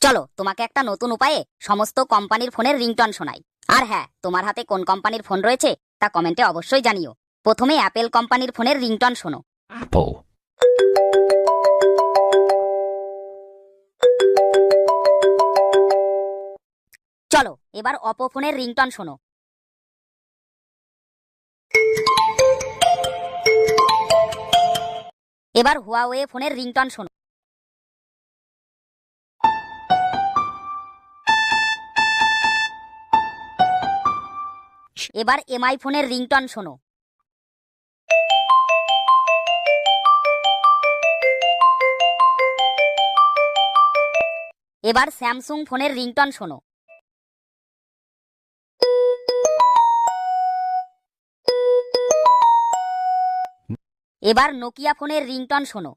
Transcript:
চলো তোমাকে একটা নতুন উপায়ে সমস্ত কোম্পানির ফোনের রিংটন শোনাই। আর হ্যাঁ, তোমার হাতে কোন কোম্পানির ফোন রয়েছে তা কমেন্টে অবশ্যই জানিও। প্রথমে অ্যাপেল কোম্পানির ফোনের রিংটন শোনো। Apple. চলো এবার অপো ফোনের রিংটন শোনো। এবার হুয়াওয়ে ফোনের রিংটন শোনো। এবার এমআই ফোনের রিংটন শোনো। এবার স্যামসুং ফোনের রিংটন শোনো। এবার নোকিয়া ফোনের রিংটন শোনো।